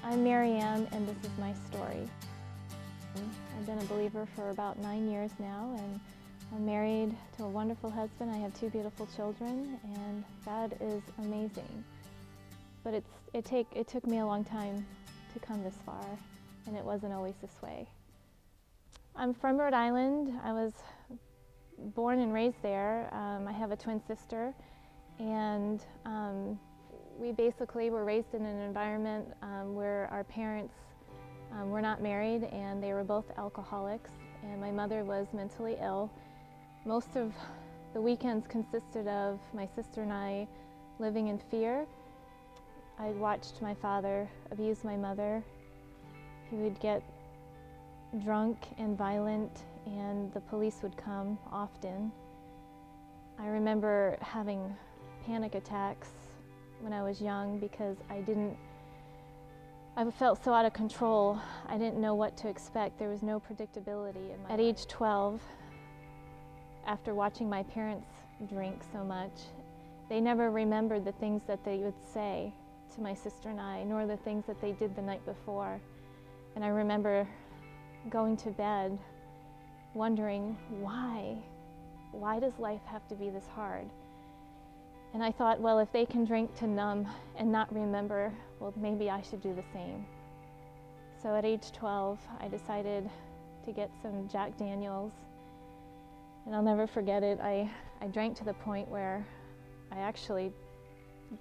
I'm Maryann, and this is my story. I've been a believer for about 9 years now, and I'm married to a wonderful husband. I have 2 beautiful children, and God is amazing. But it took me a long time to come this far, and it wasn't always this way. I'm from Rhode Island. I was born and raised there. I have a twin sister, and we basically were raised in an environment where our parents were not married, and they were both alcoholics, and my mother was mentally ill. Most of the weekends consisted of my sister and I living in fear. I watched my father abuse my mother. He would get drunk and violent, and the police would come often. I remember having panic attacks when I was young because I felt so out of control. I didn't know what to expect. There was no predictability in my life. At age 12, after watching my parents drink so much, they never remembered the things that they would say to my sister and I, nor the things that they did the night before. And I remember going to bed wondering, why? Why does life have to be this hard? And I thought, well, if they can drink to numb and not remember, well, maybe I should do the same. So at age 12, I decided to get some Jack Daniels, and I'll never forget it. I drank to the point where I actually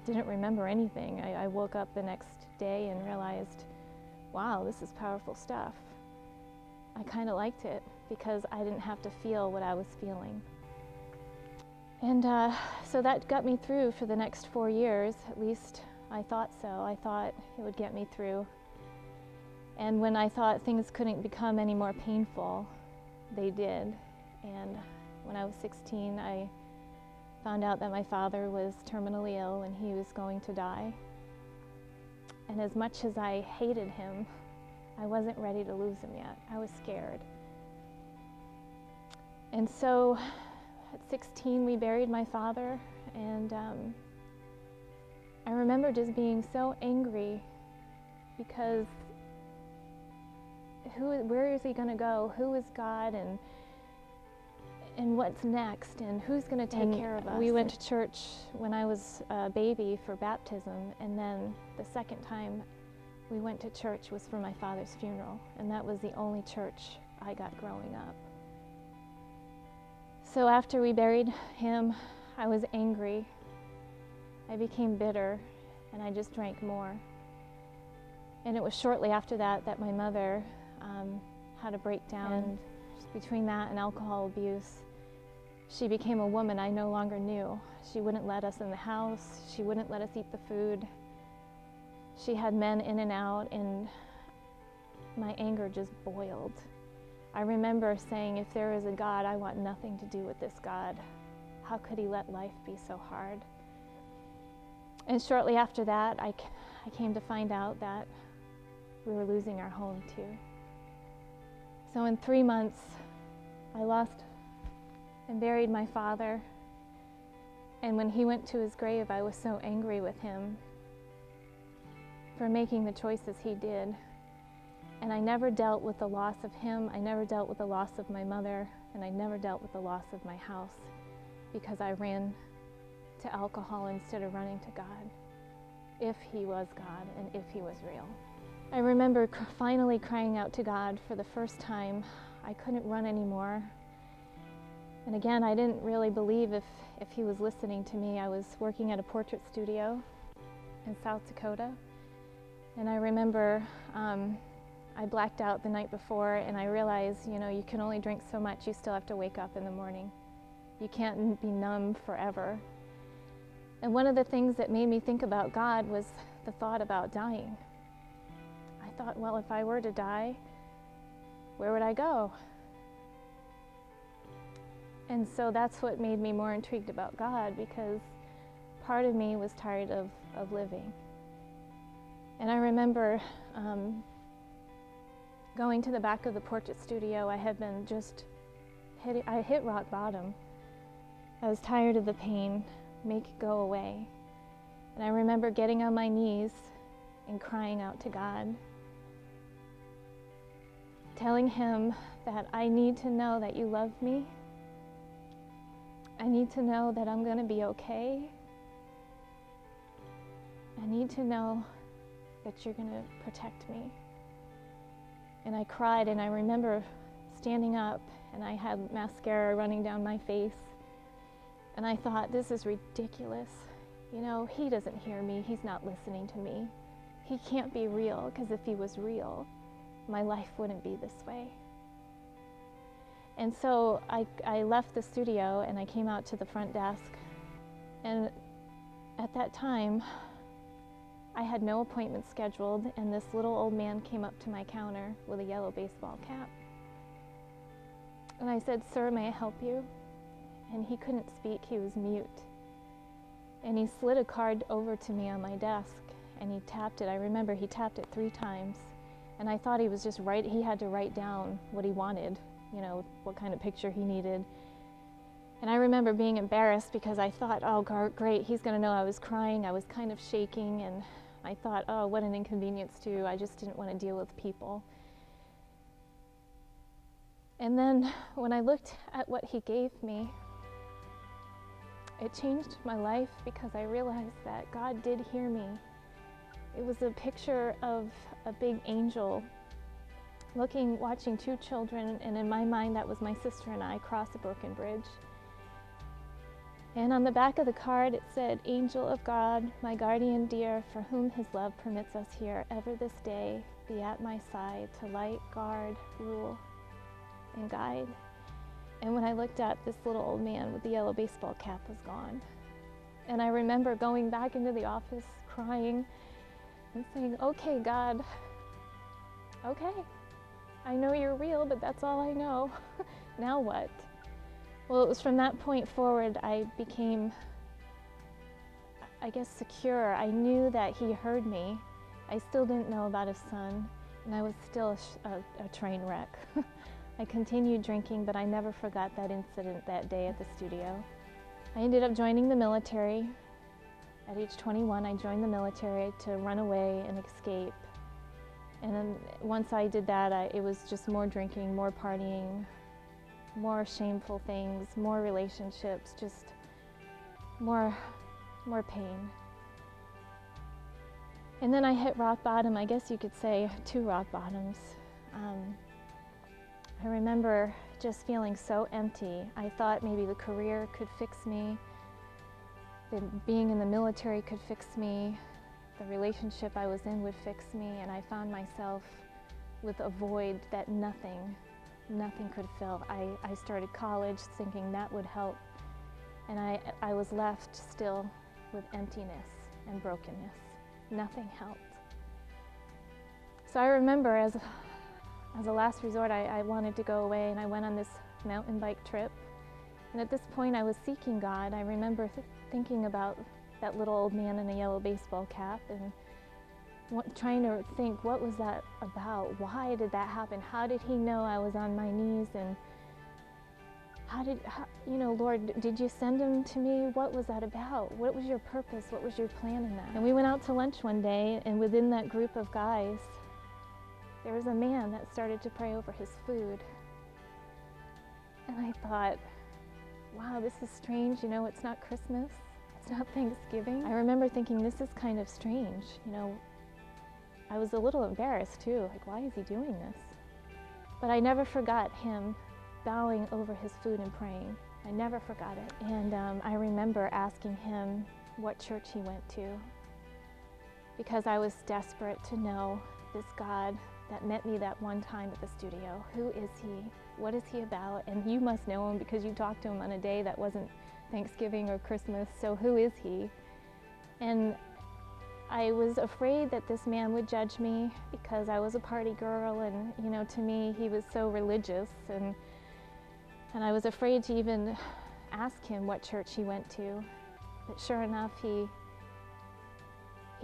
didn't remember anything. I woke up the next day and realized, wow, this is powerful stuff. I kind of liked it because I didn't have to feel what I was feeling. And so that got me through for the next 4 years. At least I thought so. I thought it would get me through. And when I thought things couldn't become any more painful, they did. And when I was 16, I found out that my father was terminally ill and he was going to die. And as much as I hated him, I wasn't ready to lose him yet. I was scared. And so at 16, we buried my father, and I remember just being so angry because where is he going to go? Who is God, and what's next, and who's going to take care of us? We went to church when I was a baby for baptism, and then the second time we went to church was for my father's funeral, and that was the only church I got growing up. So after we buried him, I was angry. I became bitter, and I just drank more. And it was shortly after that that my mother had a breakdown. And between that and alcohol abuse, she became a woman I no longer knew. She wouldn't let us in the house. She wouldn't let us eat the food. She had men in and out, and my anger just boiled. I remember saying, if there is a God, I want nothing to do with this God. How could he let life be so hard? And shortly after that, I came to find out that we were losing our home too. So in 3 months, I lost and buried my father. And when he went to his grave, I was so angry with him for making the choices he did. And I never dealt with the loss of him. I never dealt with the loss of my mother, and I never dealt with the loss of my house because I ran to alcohol instead of running to God, if he was God and if he was real. I remember finally crying out to God for the first time. I couldn't run anymore. And again, I didn't really believe if he was listening to me. I was working at a portrait studio in South Dakota, and I remember I blacked out the night before, and I realized, you can only drink so much. You still have to wake up in the morning. You can't be numb forever. And one of the things that made me think about God was the thought about dying. I thought, well, if I were to die, where would I go? And so that's what made me more intrigued about God, because part of me was tired of living. And I remember going to the back of the portrait studio. I had been I hit rock bottom. I was tired of the pain. Make it go away. And I remember getting on my knees and crying out to God, telling him that I need to know that you love me. I need to know that I'm going to be okay. I need to know that you're going to protect me. And I cried, and I remember standing up, and I had mascara running down my face. And I thought, this is ridiculous. You know, he doesn't hear me. He's not listening to me. He can't be real, because if he was real, my life wouldn't be this way. And so I left the studio, and I came out to the front desk. And at that time, I had no appointment scheduled, and this little old man came up to my counter with a yellow baseball cap. And I said, "Sir, may I help you?" And he couldn't speak, he was mute. And he slid a card over to me on my desk, and he tapped it. I remember he tapped it 3 times. And I thought he was just he had to write down what he wanted, you know, what kind of picture he needed. And I remember being embarrassed because I thought, oh, great, he's gonna know I was crying. I was kind of shaking, and I thought, oh, what an inconvenience too. I just didn't want to deal with people. And then when I looked at what he gave me, it changed my life because I realized that God did hear me. It was a picture of a big angel watching 2 children, and in my mind that was my sister and I cross a broken bridge. And on the back of the card it said, "Angel of God, my guardian dear, for whom his love permits us here, ever this day be at my side to light, guard, rule, and guide." And when I looked at this little old man with the yellow baseball cap was gone. And I remember going back into the office crying and saying, "Okay, God, okay, I know you're real, but that's all I know. Now what?" Well, it was from that point forward I became, I guess, secure. I knew that he heard me. I still didn't know about his son, and I was still a train wreck. I continued drinking, but I never forgot that incident that day at the studio. I ended up joining the military. At age 21, I joined the military to run away and escape. And then once I did that, it was just more drinking, more partying, more shameful things, more relationships, just more pain. And then I hit rock bottom. I guess you could say 2 rock bottoms. I remember just feeling so empty. I thought maybe the career could fix me, that being in the military could fix me, the relationship I was in would fix me, and I found myself with a void that nothing could fill. I started college thinking that would help, and I was left still with emptiness and brokenness. Nothing helped. So I remember as a last resort, I wanted to go away, and I went on this mountain bike trip. And at this point, I was seeking God. I remember thinking about that little old man in a yellow baseball cap and trying to think, what was that about? Why did that happen? How did he know I was on my knees? And Lord, did you send him to me? What was that about? What was your purpose? What was your plan in that? And we went out to lunch one day, and within that group of guys, there was a man that started to pray over his food. And I thought, wow, this is strange. You know, it's not Christmas. It's not Thanksgiving. I remember thinking, this is kind of strange. You know, I was a little embarrassed too. Like, why is he doing this? But I never forgot him bowing over his food and praying. I never forgot it. And I remember asking him what church he went to, because I was desperate to know this God that met me that one time at the studio. Who is he? What is he about? And you must know him because you talked to him on a day that wasn't Thanksgiving or Christmas, so who is he? And I was afraid that this man would judge me because I was a party girl, and you know, to me he was so religious, and I was afraid to even ask him what church he went to. But sure enough, he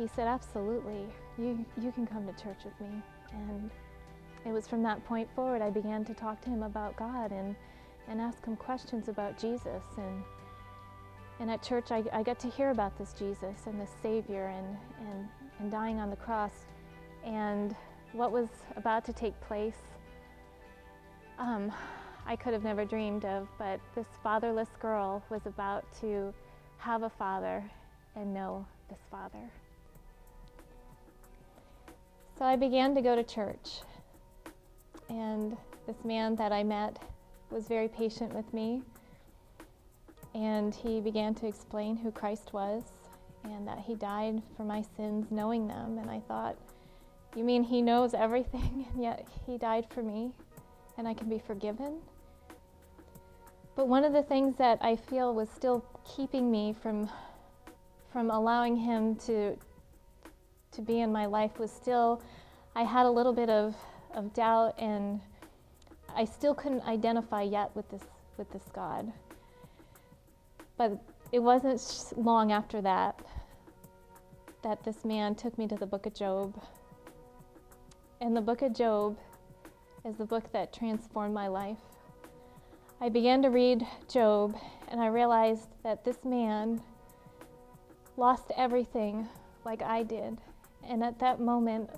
said, absolutely, you can come to church with me. And it was from that point forward I began to talk to him about God and ask him questions about Jesus. And at church, I got to hear about this Jesus and this Savior and dying on the cross. And what was about to take place, I could have never dreamed of, but this fatherless girl was about to have a father and know this father. So I began to go to church, and this man that I met was very patient with me, and he began to explain who Christ was and that he died for my sins knowing them. And I thought, you mean he knows everything and yet he died for me and I can be forgiven? But one of the things that I feel was still keeping me from allowing him to be in my life was still, I had a little bit of doubt, and I still couldn't identify yet with this God. But it wasn't long after that this man took me to the book of Job. And the book of Job is the book that transformed my life. I began to read Job, and I realized that this man lost everything like I did. And at that moment,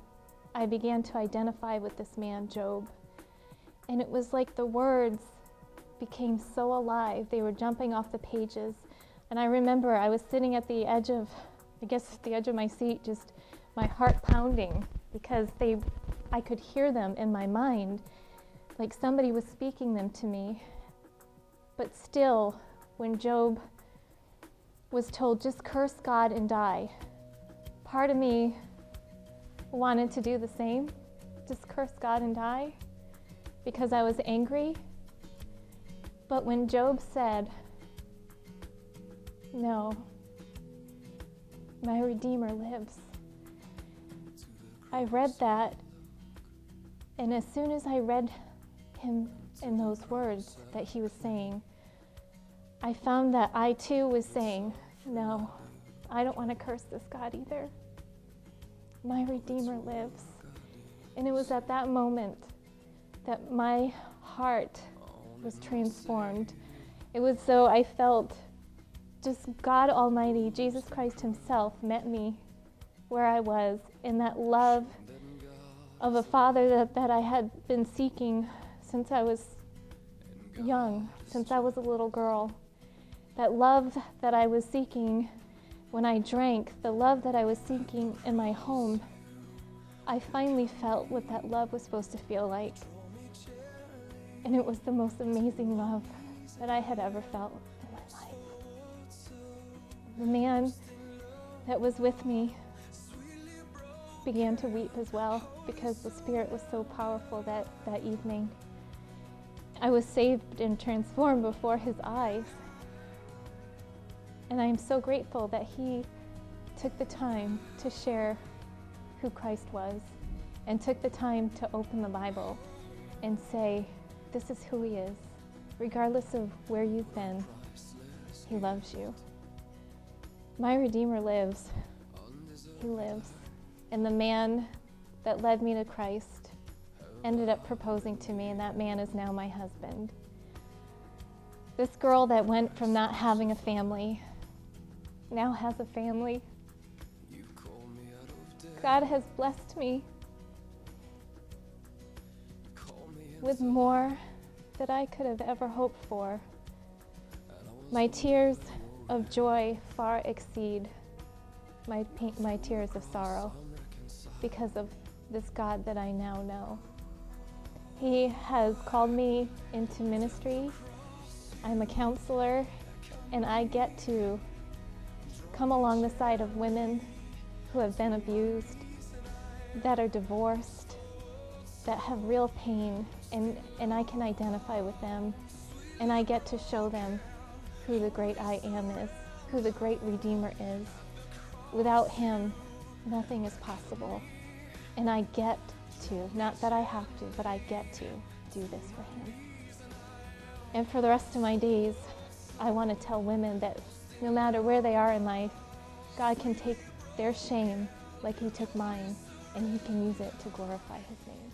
I began to identify with this man, Job. And it was like the words became so alive. They were jumping off the pages. And I remember I was sitting at the edge of, the edge of my seat, just my heart pounding, because I could hear them in my mind, like somebody was speaking them to me. But still, when Job was told, just curse God and die, part of me wanted to do the same, just curse God and die, because I was angry. But when Job said, no, my Redeemer lives, I read that, and as soon as I read him in those words that he was saying, I found that I too was saying, no, I don't want to curse this God either. My Redeemer lives. And it was at that moment that my heart was transformed. It was so I felt just God Almighty, Jesus Christ himself, met me where I was, in that love of a father that I had been seeking since I was young, since I was a little girl. That love that I was seeking when I drank, the love that I was seeking in my home, I finally felt what that love was supposed to feel like. And it was the most amazing love that I had ever felt in my life. The man that was with me began to weep as well, because the Spirit was so powerful that evening. I was saved and transformed before his eyes. And I am so grateful that he took the time to share who Christ was, and took the time to open the Bible and say, this is who he is. Regardless of where you've been, he loves you. My Redeemer lives. He lives. And the man that led me to Christ ended up proposing to me, and that man is now my husband. This girl that went from not having a family now has a family. God has blessed me with more than I could have ever hoped for. My tears of joy far exceed my tears of sorrow because of this God that I now know. He has called me into ministry. I'm a counselor, and I get to come along the side of women who have been abused, that are divorced, that have real pain, and I can identify with them, and I get to show them who the great I Am is, who the great Redeemer is. Without him, nothing is possible. And I get to, not that I have to, but I get to do this for him. And for the rest of my days, I want to tell women that no matter where they are in life, God can take their shame like he took mine, and he can use it to glorify his name.